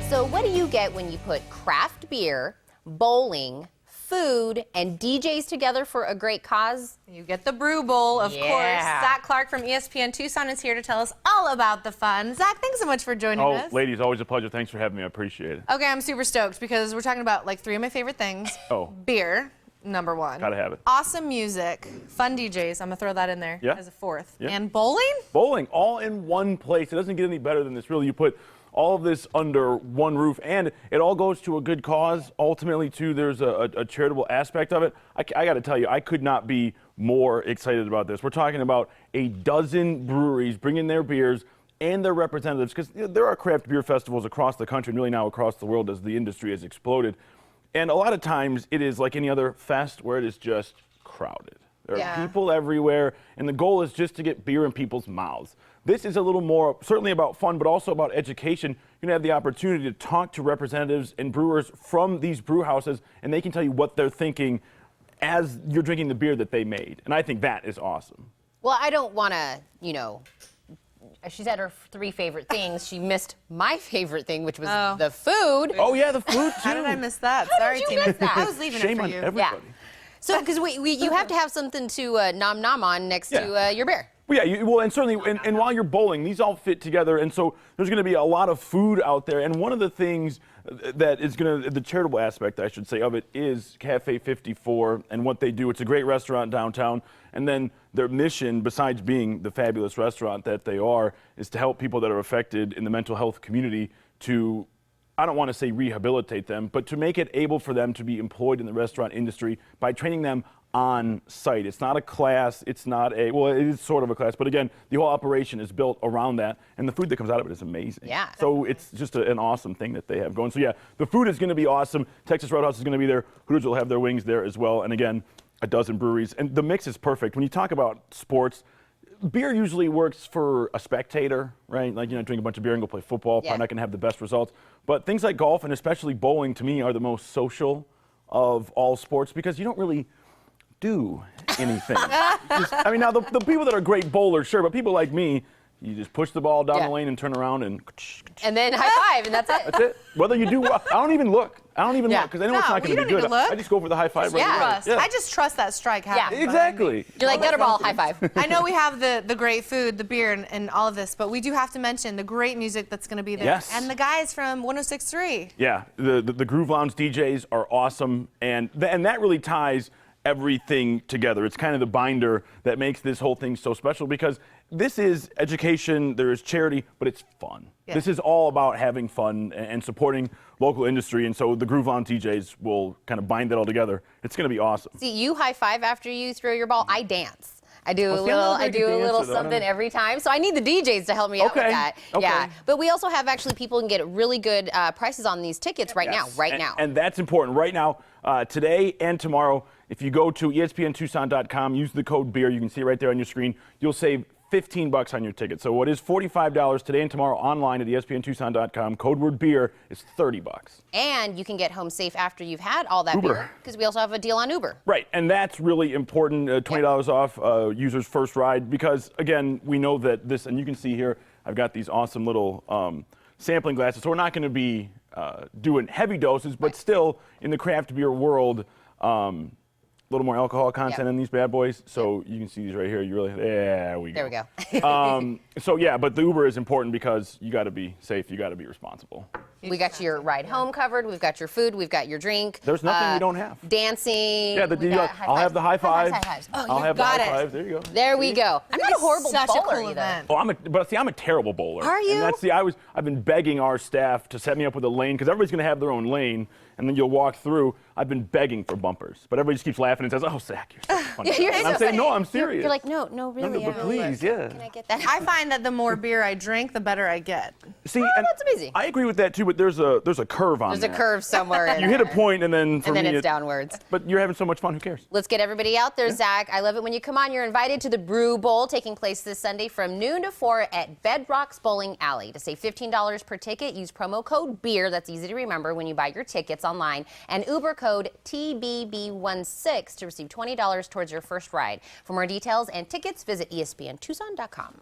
So what do you get when you put craft beer, bowling, food, and DJs together for a great cause? You get the Brew Bowl, of course. Zach Clark from ESPN Tucson is here to tell us all about the fun. Zach, thanks so much for joining us. Ladies, always a pleasure. Thanks for having me. I appreciate it. Okay, I'm super stoked because we're talking about like 3 of my favorite things. Beer, number 1. Gotta have it. Awesome music, fun DJs. I'm gonna throw that in there as a 4th. Yeah. And bowling? Bowling, all in one place. It doesn't get any better than this, really. You put all of this under one roof, and it all goes to a good cause. Ultimately, too, there's a charitable aspect of it. I got to tell you, I could not be more excited about this. We're talking about a dozen breweries bringing their beers and their representatives, because there are craft beer festivals across the country and really now across the world as the industry has exploded. And a lot of times it is like any other fest where it is just crowded. There are people everywhere, and the goal is just to get beer in people's mouths. This is a little more certainly about fun, but also about education. You're going to have the opportunity to talk to representatives and brewers from these brew houses, and they can tell you what they're thinking as you're drinking the beer that they made. And I think that is awesome. Well, I don't want to, she said her 3 favorite things. She missed my favorite thing, which was the food. Oh, yeah, the food, too. How did I miss that? Sorry, Tina. I was leaving Shame it for on you. everybody. So, because you have to have something to nom nom on next to your beer. Well, yeah, and certainly, and while you're bowling, these all fit together, and so there's going to be a lot of food out there. And one of the things that is the charitable aspect, I should say, of it is Café 54 and what they do. It's a great restaurant downtown, and then their mission, besides being the fabulous restaurant that they are, is to help people that are affected in the mental health community to, I don't want to say rehabilitate them, but to make it able for them to be employed in the restaurant industry by training them on site. It's not a class, it is sort of a class, but again, the whole operation is built around that, and the food that comes out of it is amazing. Yeah. So it's just an awesome thing that they have going. So yeah, the food is going to be awesome. Texas Roadhouse is going to be there. Hooters will have their wings there as well, and again, a dozen breweries. And the mix is perfect. When you talk about sports, beer usually works for a spectator, right? Like, drink a bunch of beer and go play football, probably not going to have the best results. But things like golf and especially bowling, to me, are the most social of all sports because you don't really do anything. Now the people that are great bowlers, sure, but people like me, you just push the ball down the lane and turn around and then high five, and that's it. That's it. Whether you do well, I don't even look because I know it's not going to be good. I just go for the high five right away. I just trust that strike happens. Exactly. You're like gutterball, high five. I know we have the great food, the beer, and all of this, but we do have to mention the great music that's going to be there. Yes. And the guys from 106.3. Yeah, the Groove Lounge DJs are awesome, and that really ties everything together. It's kind of the binder that makes this whole thing so special because this is education, there is charity, but it's fun. Yeah. This is all about having fun and supporting local industry, and so the Groove Lounge DJs will kind of bind that all together. It's going to be awesome. See, you high five after you throw your ball. I dance. I do a little something every time. So I need the DJs to help me out with that. Okay. Yeah. But we also have actually people can get really good prices on these tickets right now. And that's important. Right now, today and tomorrow, if you go to ESPNTucson.com, use the code BEER. You can see it right there on your screen. You'll save $15 on your ticket. So what is $45 today and tomorrow online at ESPNTucson.com, code word BEER is $30. And you can get home safe after you've had all that beer because we also have a deal on Uber. Right, and that's really important, $20 off users' first ride because, again, we know that this, and you can see here, I've got these awesome little sampling glasses. So we're not going to be doing heavy doses, but still in the craft beer world, a little more alcohol content in these bad boys, so you can see these right here. There we go. So yeah, but the Uber is important because you got to be safe, you got to be responsible. We got your ride home covered. We've got your food. We've got your drink. There's nothing we don't have. Dancing. Yeah, I'll have the high five. I'll have the high five. There you go. There we go. I'm not a horrible bowler either. Oh, I'm a terrible bowler. Are you? And I've been begging our staff to set me up with a lane because everybody's going to have their own lane, and then you'll walk through. I've been begging for bumpers, but everybody just keeps laughing and says, "Oh, Zach, you're so funny." And I'm saying, "No, I'm serious." You're like, "No, really." No, but please, yeah. Can I get that? I find that the more beer I drink, the better I get. See, that's amazing. I agree with that too, but there's a curve on There's a curve somewhere. You hit a point, and then it's downwards. But you're having so much fun. Who cares? Let's get everybody out there, Zach. I love it when you come on. You're invited to the Brew Bowl taking place this Sunday from noon to 4 at Bedroxx Bowling Alley. To save $15 per ticket, use promo code BEER. That's easy to remember when you buy your tickets online, and Uber code TBB16 to receive $20 towards your first ride. For more details and tickets, visit ESPNTucson.com.